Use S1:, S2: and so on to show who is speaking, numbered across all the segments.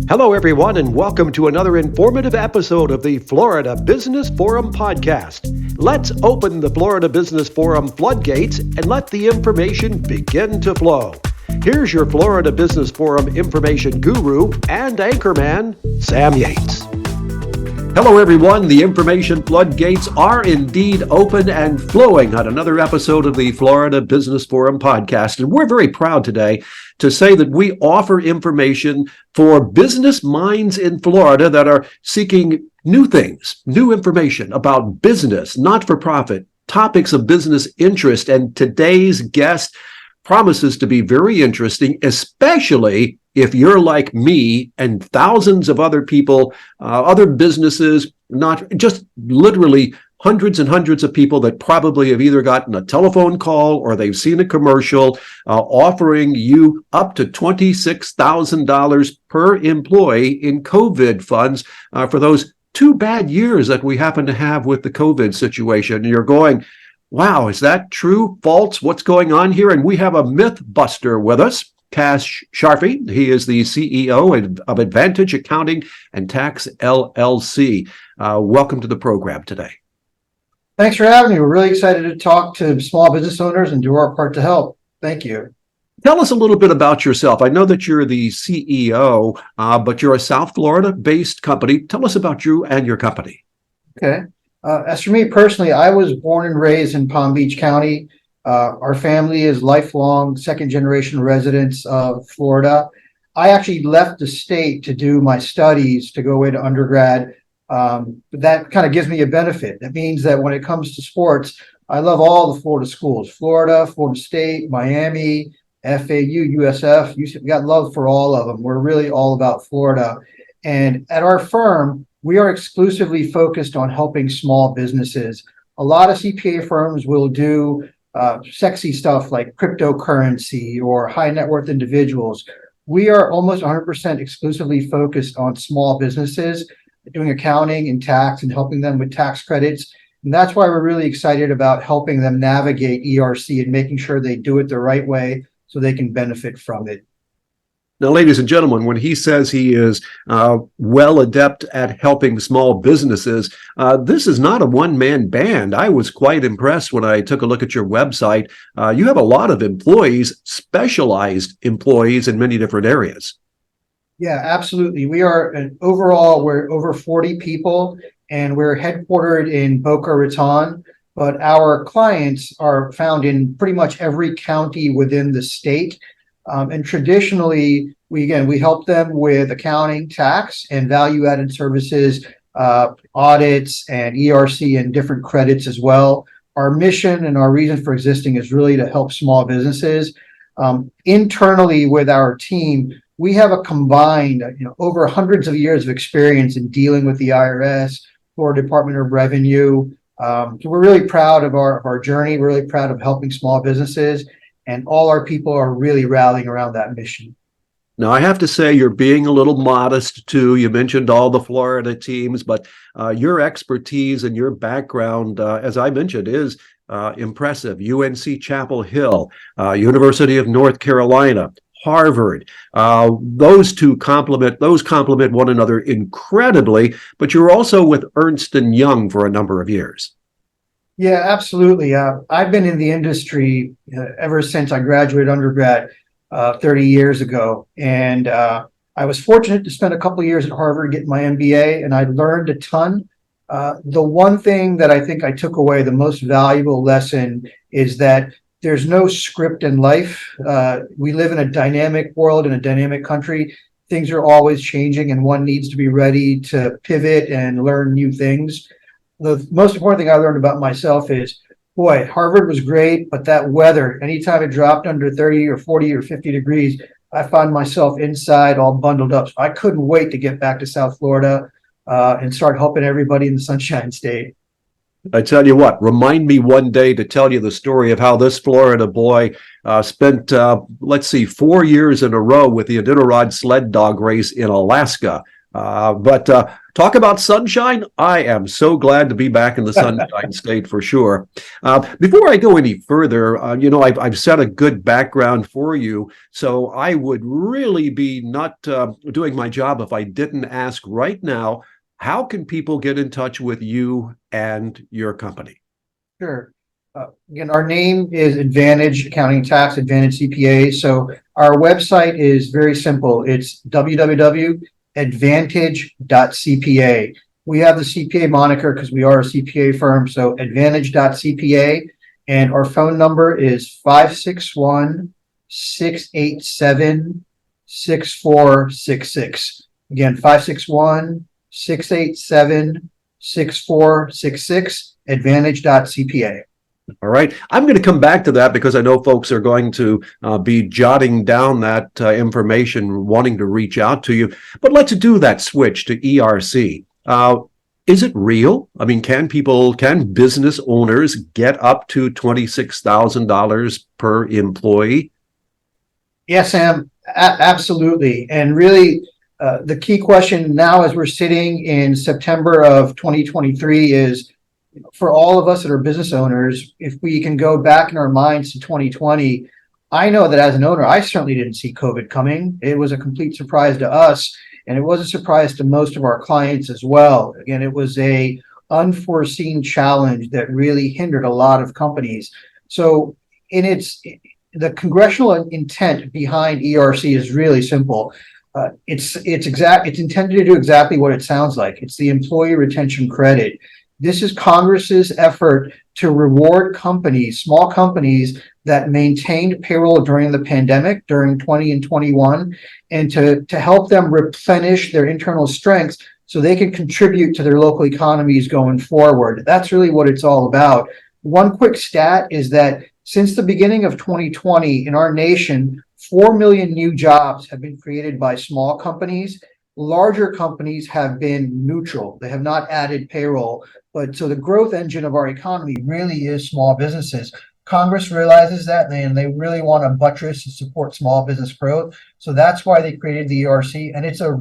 S1: Hello, everyone, and welcome to another informative episode of the Florida Business Forum podcast. Let's open the Florida Business Forum floodgates and let the information begin to flow. Here's your Florida Business Forum information guru and anchorman, Sam Yates. Hello, everyone. The information floodgates are indeed open and flowing on another episode of the Florida Business Forum podcast. And we're very proud today to say that we offer information for business minds in Florida that are seeking new things, new information about business, not-for-profit, topics of business interest. And today's guest promises to be very interesting, especially if you're like me and thousands of other people, other businesses, not just literally hundreds and hundreds of people that probably have either gotten a telephone call or they've seen a commercial offering you up to $26,000 per employee in COVID funds for those 2 bad years that we happen to have with the COVID situation. And you're going, wow, is that true? False? What's going on here? And we have a myth buster with us, Kash Sharfi. He is the CEO of Advantage Accounting and Tax LLC. Welcome to the program today.
S2: Thanks for having me. We're really excited to talk to small business owners and do our part to help. Thank you.
S1: Tell us a little bit about yourself. I know that you're the CEO, but you're a South Florida-based company. Tell us about you and your company.
S2: Okay. As for me personally, I was born and raised in Palm Beach County. Our family is lifelong second-generation residents of Florida. I actually left the state to do my studies to go into undergrad. That kind of gives me a benefit. That means that when it comes to sports, I love all the Florida schools, Florida State, Miami, FAU, USF. We got love for all of them. We're really all about Florida. And at our firm, we are exclusively focused on helping small businesses. A lot of CPA firms will do sexy stuff like cryptocurrency or high net worth individuals. We are almost 100% exclusively focused on small businesses, doing accounting and tax and helping them with tax credits. And that's why we're really excited about helping them navigate ERC and making sure they do it the right way so they can benefit from it.
S1: Now, ladies and gentlemen, when he says he is well adept at helping small businesses, this is not a one-man band. I was quite impressed when I took a look at your website. You have a lot of employees, specialized employees in many different areas.
S2: Yeah, absolutely. We're over 40 people, and we're headquartered in Boca Raton, but our clients are found in pretty much every county within the state. And traditionally, we help them with accounting, tax, and value-added services, audits, and ERC, and different credits as well. Our mission and our reason for existing is really to help small businesses. Internally with our team, we have a combined, over hundreds of years of experience in dealing with the IRS, Florida Department of Revenue. So we're really proud of our journey. We're really proud of helping small businesses. And all our people are really rallying around that mission.
S1: Now, I have to say you're being a little modest, too. You mentioned all the Florida teams, but your expertise and your background, as I mentioned, is impressive. UNC Chapel Hill, University of North Carolina, Harvard. Those complement one another incredibly, but you're also with Ernst & Young for a number of years.
S2: Yeah, absolutely. I've been in the industry ever since I graduated undergrad 30 years ago. And I was fortunate to spend a couple of years at Harvard getting my MBA, and I learned a ton. The one thing that I think I took away, the most valuable lesson, is that there's no script in life. We live in a dynamic world, in a dynamic country. Things are always changing, and one needs to be ready to pivot and learn new things. The most important thing I learned about myself is, boy, Harvard was great, but that weather, anytime it dropped under 30 or 40 or 50 degrees, I found myself inside all bundled up. So I couldn't wait to get back to South Florida and start helping everybody in the Sunshine State.
S1: I tell you what, remind me one day to tell you the story of how this Florida boy spent, 4 years in a row with the Iditarod sled dog race in Alaska. But Talk about sunshine. I am so glad to be back in the sunshine state for sure. Before I go any further, I've set a good background for you. So I would really be not doing my job if I didn't ask right now, how can people get in touch with you and your company?
S2: Sure. Again, our name is Advantage Accounting and Tax, Advantage CPA. So our website is very simple. It's www.advantage.cpa. We have the CPA moniker because we are a CPA firm. So advantage.cpa. And our phone number is 561-687-6466. Again, 561-687-6466. Advantage.cpa.
S1: All right. I'm going to come back to that because I know folks are going to be jotting down that information, wanting to reach out to you. But let's do that switch to ERC. Is it real? I mean, can business owners get up to $26,000 per employee?
S2: Yes, Sam, absolutely. And really, the key question now as we're sitting in September of 2023 is, for all of us that are business owners, if we can go back in our minds to 2020, I know that as an owner, I certainly didn't see COVID coming. It was a complete surprise to us, and it was a surprise to most of our clients as well. Again, it was a unforeseen challenge that really hindered a lot of companies. So the congressional intent behind ERC is really simple. It's intended to do exactly what it sounds like. It's the employee retention credit. This is Congress's effort to reward companies, small companies that maintained payroll during the pandemic, during 20 and 21, and to help them replenish their internal strengths so they can contribute to their local economies going forward. That's really what it's all about. One quick stat is that since the beginning of 2020 in our nation, 4 million new jobs have been created by small companies. Larger companies have been neutral. They have not added payroll. But so the growth engine of our economy really is small businesses. Congress realizes that and they really want to buttress and support small business growth. So that's why they created the ERC. And it's a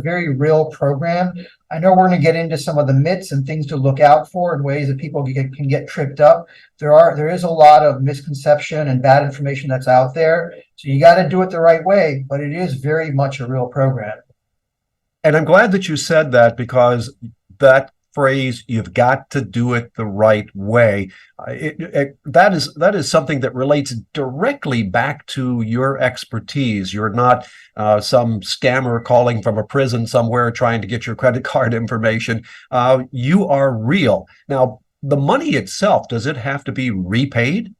S2: very real program. I know we're going to get into some of the myths and things to look out for and ways that people can get tripped up. There is a lot of misconception and bad information that's out there. So you got to do it the right way, but it is very much a real program.
S1: And I'm glad that you said that because that phrase, you've got to do it the right way. That is something that relates directly back to your expertise. You're not some scammer calling from a prison somewhere trying to get your credit card information. You are real. Now, the money itself, does it have to be repaid?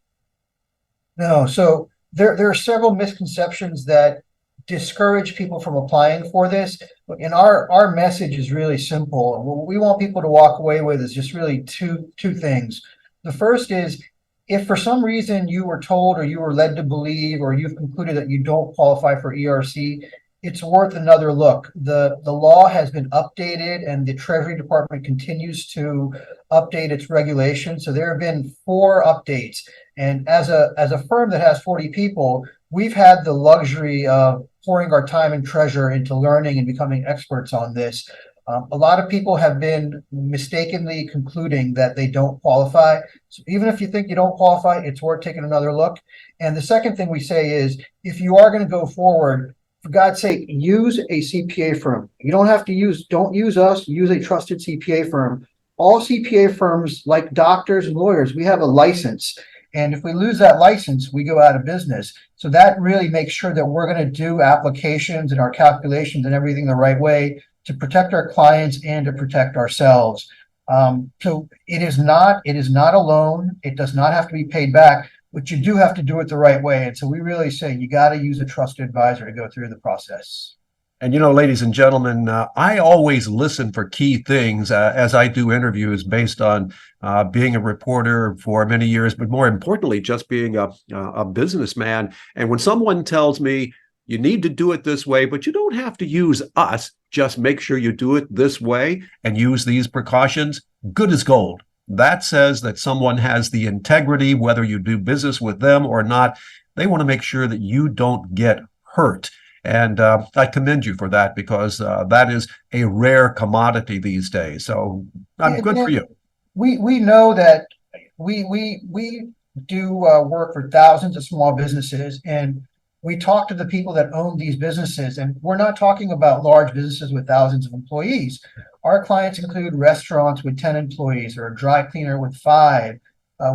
S2: No. So there are several misconceptions that discourage people from applying for this. And our message is really simple. What we want people to walk away with is just really two things. The first is, if for some reason you were told or you were led to believe or you've concluded that you don't qualify for ERC, it's worth another look. The law has been updated and the Treasury Department continues to update its regulations. So there have been 4 updates. And as a firm that has 40 people, we've had the luxury of pouring our time and treasure into learning and becoming experts on this. A lot of people have been mistakenly concluding that they don't qualify. So even if you think you don't qualify, it's worth taking another look. And the second thing we say is, if you are going to go forward, for God's sake, use a CPA firm. You don't use us, use a trusted CPA firm. All CPA firms, like doctors and lawyers, we have a license. And if we lose that license, we go out of business. So that really makes sure that we're going to do applications and our calculations and everything the right way to protect our clients and to protect ourselves. So it is not a loan. It does not have to be paid back, but you do have to do it the right way. And so we really say you got to use a trusted advisor to go through the process.
S1: And ladies and gentlemen, I always listen for key things as I do interviews based on being a reporter for many years, but more importantly, just being a businessman. And when someone tells me you need to do it this way, but you don't have to use us, just make sure you do it this way and use these precautions, good as gold. That says that someone has the integrity, whether you do business with them or not. They want to make sure that you don't get hurt. And I commend you for that because that is a rare commodity these days. So I'm
S2: Yeah,
S1: good for
S2: Dan,
S1: you.
S2: we know that we do work for thousands of small businesses, and we talk to the people that own these businesses, and we're not talking about large businesses with thousands of employees. Our clients include restaurants with 10 employees or a dry cleaner with five.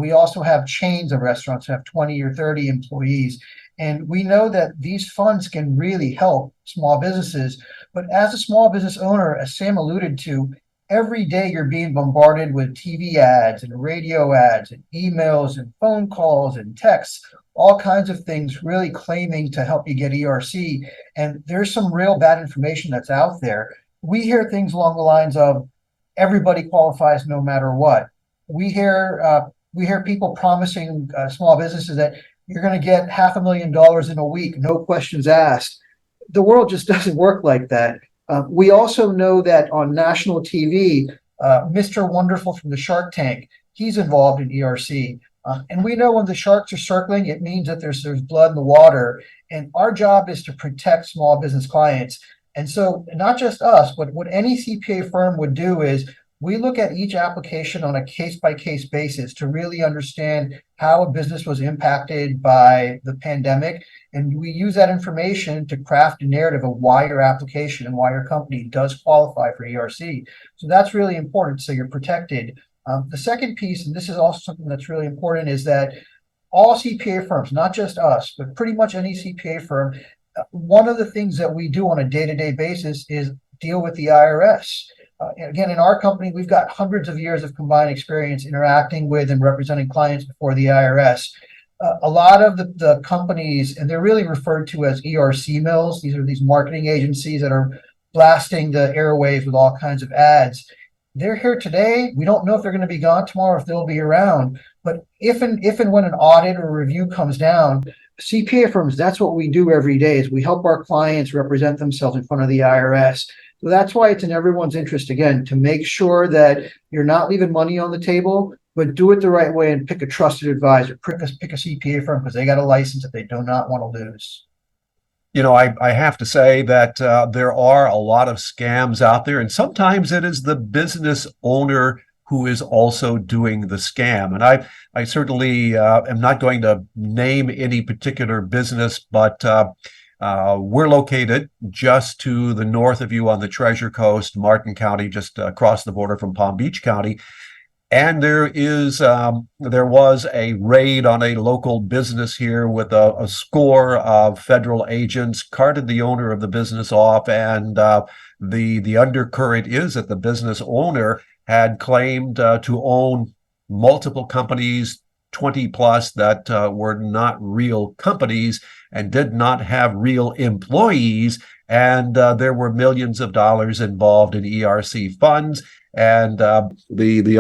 S2: We also have chains of restaurants that have 20 or 30 employees. And we know that these funds can really help small businesses. But as a small business owner, as Sam alluded to, every day you're being bombarded with TV ads and radio ads and emails and phone calls and texts, all kinds of things really claiming to help you get ERC. And there's some real bad information that's out there. We hear things along the lines of everybody qualifies no matter what. We hear people promising small businesses that you're going to get $500,000 in a week, no questions asked. The world just doesn't work like that. We also know that on national TV, Mr. Wonderful from the Shark Tank, he's involved in ERC. And we know when the sharks are circling, it means that there's blood in the water. And our job is to protect small business clients. And so, not just us, but what any CPA firm would do is we look at each application on a case by case basis to really understand how a business was impacted by the pandemic. And we use that information to craft a narrative of why your application and why your company does qualify for ERC. So that's really important. So you're protected. The second piece, and this is also something that's really important, is that all CPA firms, not just us, but pretty much any CPA firm, one of the things that we do on a day-to-day basis is deal with the IRS. Again, in our company, we've got hundreds of years of combined experience interacting with and representing clients before the IRS. A lot of the companies, and they're really referred to as ERC mills. These are these marketing agencies that are blasting the airwaves with all kinds of ads. They're here today. We don't know if they're going to be gone tomorrow, if they'll be around. But if and when an audit or review comes down, CPA firms, that's what we do every day is we help our clients represent themselves in front of the IRS. So that's why it's in everyone's interest, again, to make sure that you're not leaving money on the table, but do it the right way and pick a trusted advisor, pick a CPA firm because they got a license that they do not want to lose.
S1: You know, I have to say that there are a lot of scams out there, and sometimes it is the business owner who is also doing the scam. And I certainly am not going to name any particular business, but we're located just to the north of you on the Treasure Coast, Martin County, just across the border from Palm Beach County. And there was a raid on a local business here with a score of federal agents, carted the owner of the business off, and the undercurrent is that the business owner had claimed to own multiple companies, 20 plus, that were not real companies and did not have real employees. And there were millions of dollars involved in ERC funds. And the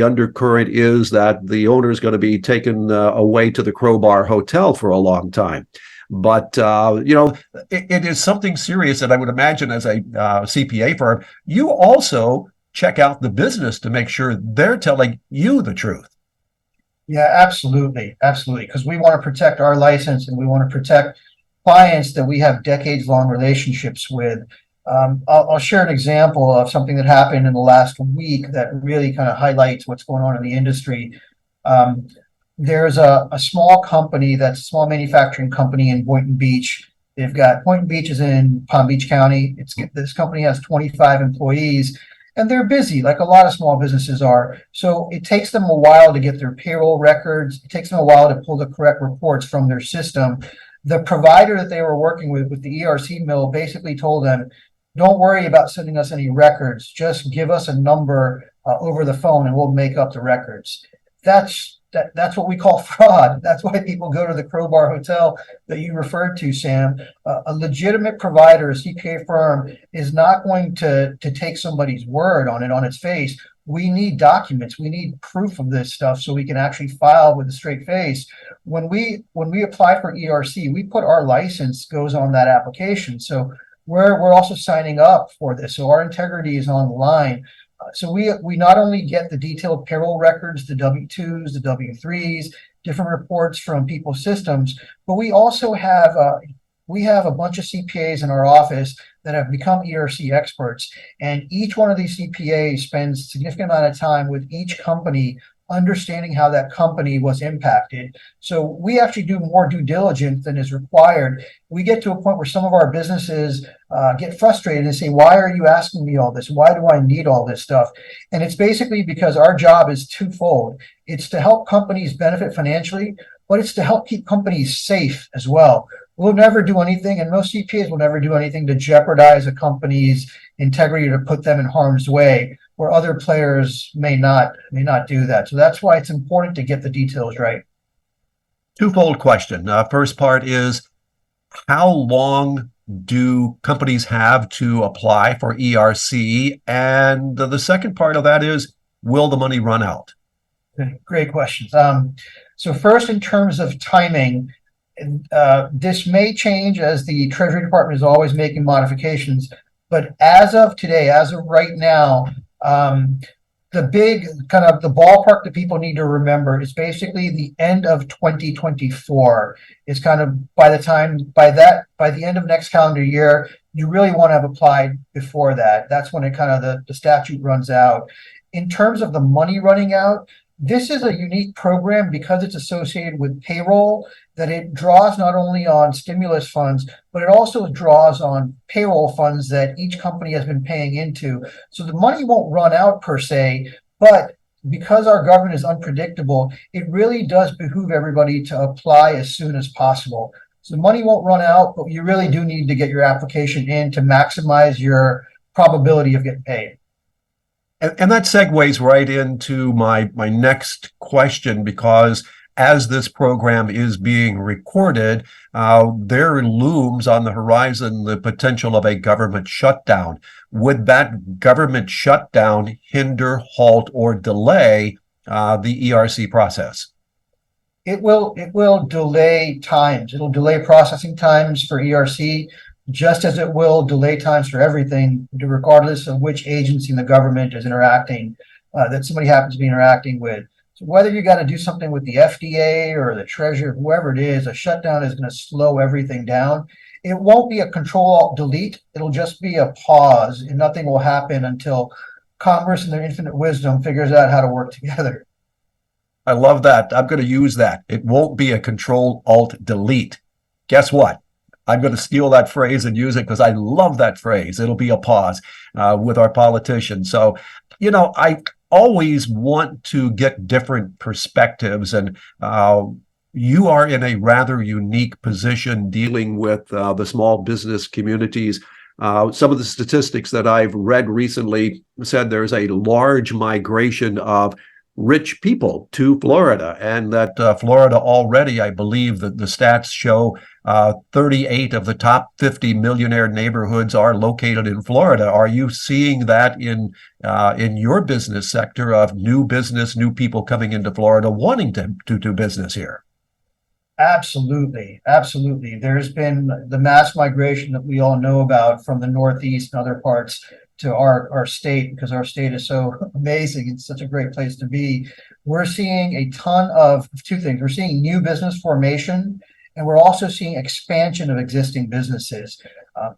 S1: undercurrent is that the owner is going to be taken away to the Crowbar Hotel for a long time. But it is something serious, and I would imagine as a CPA firm, you also check out the business to make sure they're telling you the truth.
S2: Yeah, absolutely. Absolutely. Because we want to protect our license and we want to protect clients that we have decades long relationships with. I'll share an example of something that happened in the last week that really kind of highlights what's going on in the industry. There's a small company that's a small manufacturing company in Boynton Beach. They've got Boynton Beach is in Palm Beach County. This company has 25 employees. And they're busy, like a lot of small businesses are. So it takes them a while to get their payroll records. It takes them a while to pull the correct reports from their system. The provider that they were working with the ERC mill, basically told them, don't worry about sending us any records. Just give us a number over the phone and we'll make up the records. That's what we call fraud. That's why people go to the Crowbar Hotel that you referred to, Sam. A legitimate provider, a CPA firm, is not going to take somebody's word on it on its face. We need documents. We need proof of this stuff so we can actually file with a straight face. When we apply for ERC, we put our license goes on that application. So we're also signing up for this. So our integrity is on the line. So we not only get the detailed payroll records, the W-2s, the W-3s, different reports from people's systems, but we also have we have a bunch of CPAs in our office that have become ERC experts. And each one of these CPAs spends a significant amount of time with each company understanding how that company was impacted. So we actually do more due diligence than is required. We get to a point where some of our businesses get frustrated and say, why are you asking me all this? Why do I need all this stuff? And it's basically because our job is twofold. It's to help companies benefit financially, but it's to help keep companies safe as well. We'll never do anything, and most CPAs will never do anything to jeopardize a company's integrity or to put them in harm's way, where other players may not do that. So that's why it's important to get the details right.
S1: Twofold question. First part is, how long do companies have to apply for ERC? And the second part of that is, will the money run out?
S2: Great questions. So first, in terms of timing, this may change as the Treasury Department is always making modifications. But as of today, as of right now, the big kind of the ballpark that people need to remember is basically the end of 2024 is kind of by the end of next calendar year, you really want to have applied before that. That's when it kind of the statute runs out. In terms of the money running out, this is a unique program because it's associated with payroll, that it draws not only on stimulus funds, but it also draws on payroll funds that each company has been paying into. So the money won't run out per se, but because our government is unpredictable, it really does behoove everybody to apply as soon as possible. So the money won't run out, but you really do need to get your application in to maximize your probability of getting paid.
S1: And that segues right into my next question, because as this program is being recorded, there looms on the horizon the potential of a government shutdown. Would that government shutdown hinder, halt, or delay the ERC process?
S2: It will delay times. It'll delay processing times for ERC, just as it will delay times for everything, regardless of which agency in the government is interacting, that somebody happens to be interacting with. So whether you got to do something with the FDA or the Treasury, whoever it is, a shutdown is going to slow everything down. It won't be a Control-Alt-Delete. It'll just be a pause, and nothing will happen until Congress, in their infinite wisdom, figures out how to work together.
S1: I love that. I'm going to use that. It won't be a Control-Alt-Delete. Guess what? I'm going to steal that phrase and use it because I love that phrase. It'll be a pause with our politicians. So, I always want to get different perspectives, and you are in a rather unique position dealing with the small business communities. Some of the statistics that I've read recently said there's a large migration of rich people to Florida, and that Florida already, I believe that the stats show 38 of the top 50 millionaire neighborhoods are located in Florida. Are you seeing that in your business sector of new business, new people coming into Florida wanting to do business here?
S2: Absolutely. Absolutely. There's been the mass migration that we all know about from the Northeast and other parts to our state, because our state is so amazing. It's such a great place to be. We're seeing a ton of two things. We're seeing new business formation, and we're also seeing expansion of existing businesses.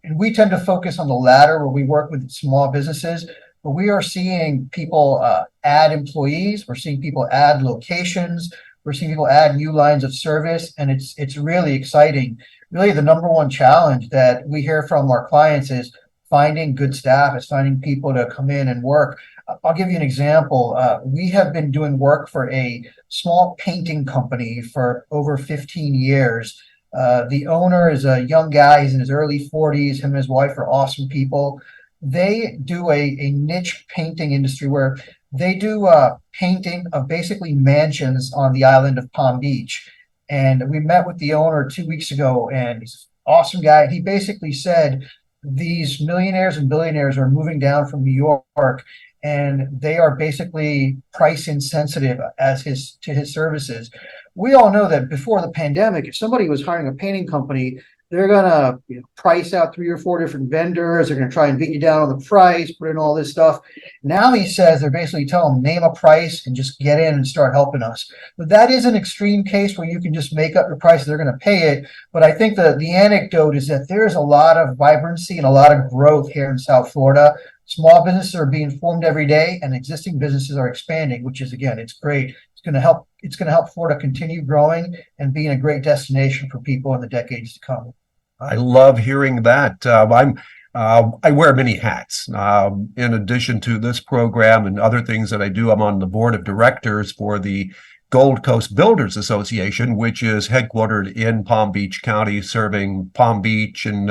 S2: And we tend to focus on the latter, where we work with small businesses, but we are seeing people add employees. We're seeing people add locations. We're seeing people add new lines of service, and it's really exciting. Really, the number one challenge that we hear from our clients is finding good staff, is finding people to come in and work. I'll give you an example. We have been doing work for a small painting company for over 15 years. The owner is a young guy. He's in his early 40s. Him and his wife are awesome people. They do a niche painting industry where they do painting of basically mansions on the island of Palm Beach. And we met with the owner 2 weeks ago, and he's an awesome guy. He basically said these millionaires and billionaires are moving down from New York, and they are basically price insensitive to his services. We all know that before the pandemic, if somebody was hiring a painting company, they're gonna price out 3 or 4 different vendors. They're gonna try and beat you down on the price, put in all this stuff. Now he says they're basically telling them, name a price and just get in and start helping us. But that is an extreme case where you can just make up your price, they're gonna pay it. But I think the anecdote is that there's a lot of vibrancy and a lot of growth here in South Florida. Small businesses are being formed every day, and existing businesses are expanding, which is, again, it's great. It's going to help Florida continue growing and being a great destination for people in the decades to come.
S1: I love hearing that. I wear many hats. In addition to this program and other things that I do, I'm on the board of directors for the Gold Coast Builders Association, which is headquartered in Palm Beach County, serving Palm Beach and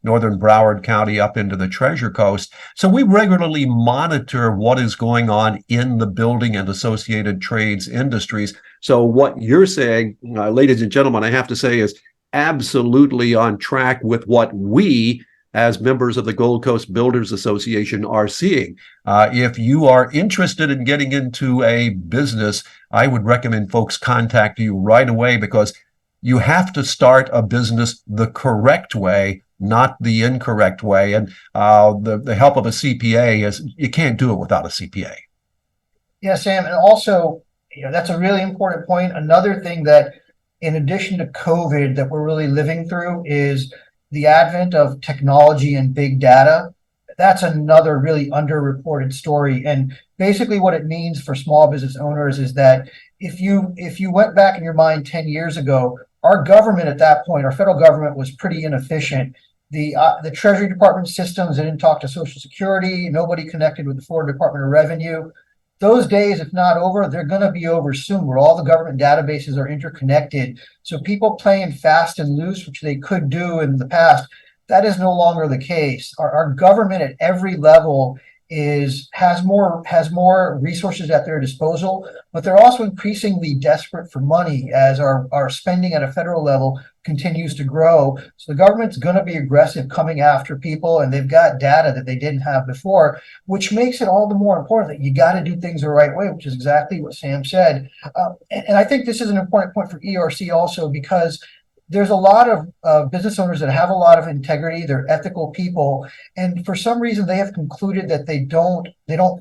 S1: northern Broward County up into the Treasure Coast. So we regularly monitor what is going on in the building and associated trades industries. So what you're saying, ladies and gentlemen, I have to say is absolutely on track with what we as members of the Gold Coast Builders Association are seeing. If you are interested in getting into a business, I would recommend folks contact you right away, because you have to start a business the correct way, not the incorrect way. And the help of a CPA is, you can't do it without a CPA.
S2: Yeah, Sam, and also, that's a really important point. Another thing that, in addition to COVID, that we're really living through is the advent of technology and big data. That's another really underreported story. And basically what it means for small business owners is that if you went back in your mind 10 years ago, our government at that point, our federal government, was pretty inefficient. The Treasury Department systems, they didn't talk to Social Security. Nobody connected with the Florida Department of Revenue. Those days, if not over, they're going to be over soon, where all the government databases are interconnected. So people playing fast and loose, which they could do in the past, that is no longer the case. Our government at every level has more resources at their disposal, but they're also increasingly desperate for money as our spending at a federal level continues to grow. So the government's going to be aggressive coming after people, and they've got data that they didn't have before, which makes it all the more important that you got to do things the right way, which is exactly what Sam said. And I think this is an important point for ERC also, because there's a lot of business owners that have a lot of integrity. They're ethical people, and for some reason they have concluded that they don't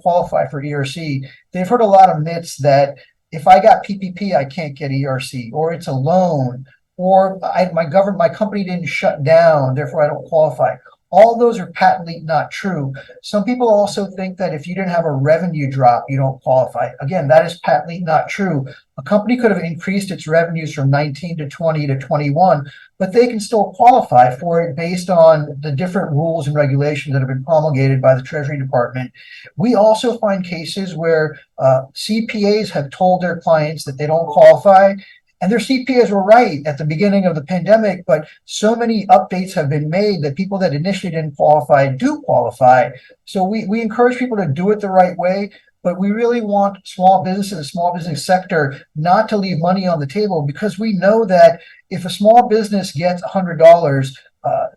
S2: qualify for ERC. They've heard a lot of myths that if I got PPP, I can't get ERC, or it's a loan, or my company didn't shut down, therefore I don't qualify. All those are patently not true. Some people also think that if you didn't have a revenue drop, you don't qualify. Again, that is patently not true. A company could have increased its revenues from 19 to 20 to 21, but they can still qualify for it based on the different rules and regulations that have been promulgated by the Treasury Department. We also find cases where CPAs have told their clients that they don't qualify, and their CPAs were right at the beginning of the pandemic, but so many updates have been made that people that initially didn't qualify do qualify. So we encourage people to do it the right way, but we really want small business and the small business sector not to leave money on the table, because we know that if a small business gets $100,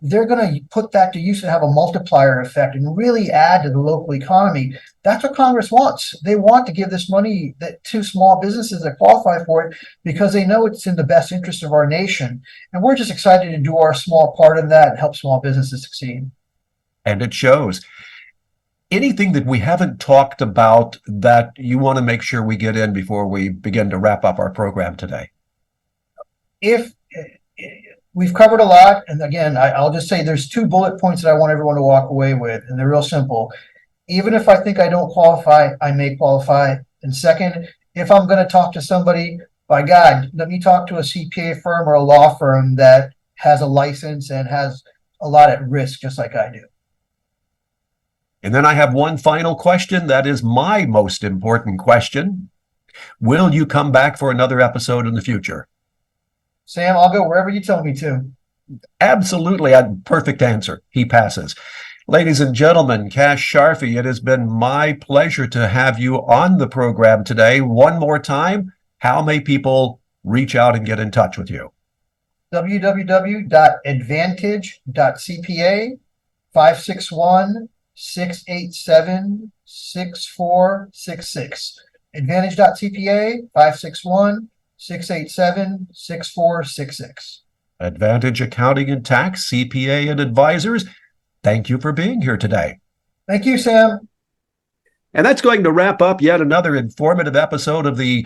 S2: they're going to put that to use and have a multiplier effect and really add to the local economy. That's what Congress wants. They want to give this money to small businesses that qualify for it, because they know it's in the best interest of our nation. And we're just excited to do our small part in that and help small businesses succeed.
S1: And it shows. Anything that we haven't talked about that you want to make sure we get in before we begin to wrap up our program today?
S2: If we've covered a lot, and again, I'll just say there's 2 bullet points that I want everyone to walk away with, and they're real simple. Even if I think I don't qualify, I may qualify. And second, if I'm going to talk to somebody, by God, let me talk to a CPA firm or a law firm that has a license and has a lot at risk, just like I do.
S1: And then I have one final question. That is my most important question. Will you come back for another episode in the future?
S2: Sam, I'll go wherever you tell me to.
S1: Absolutely. Perfect answer. He passes. Ladies and gentlemen, Kash Sharfi, it has been my pleasure to have you on the program today. One more time, how may people reach out and get in touch with you?
S2: www.advantage.cpa 561-687-6466. Advantage.cpa 561-687-6466.
S1: Advantage Accounting and Tax, CPA and Advisors. Thank you for being here today.
S2: Thank you, Sam.
S1: And that's going to wrap up yet another informative episode of the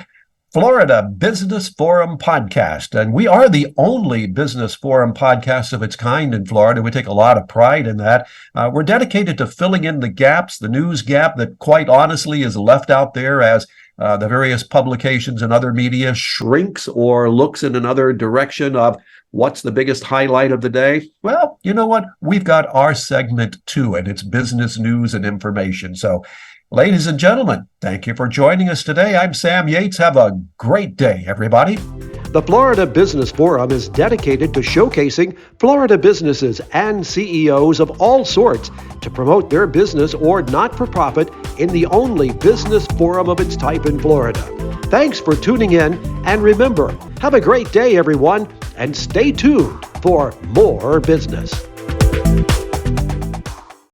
S1: Florida Business Forum podcast. And we are the only business forum podcast of its kind in Florida. We take a lot of pride in that. We're dedicated to filling in the gaps, the news gap that quite honestly is left out there as the various publications and other media shrinks or looks in another direction of what's the biggest highlight of the day. Well, you know what? We've got our segment too, and it's business news and information. So ladies and gentlemen, thank you for joining us today. I'm Sam Yates. Have a great day, everybody. The Florida Business Forum is dedicated to showcasing Florida businesses and CEOs of all sorts to promote their business or not-for-profit in the only business forum of its type in Florida. Thanks for tuning in, and remember, have a great day, everyone, and stay tuned for more business.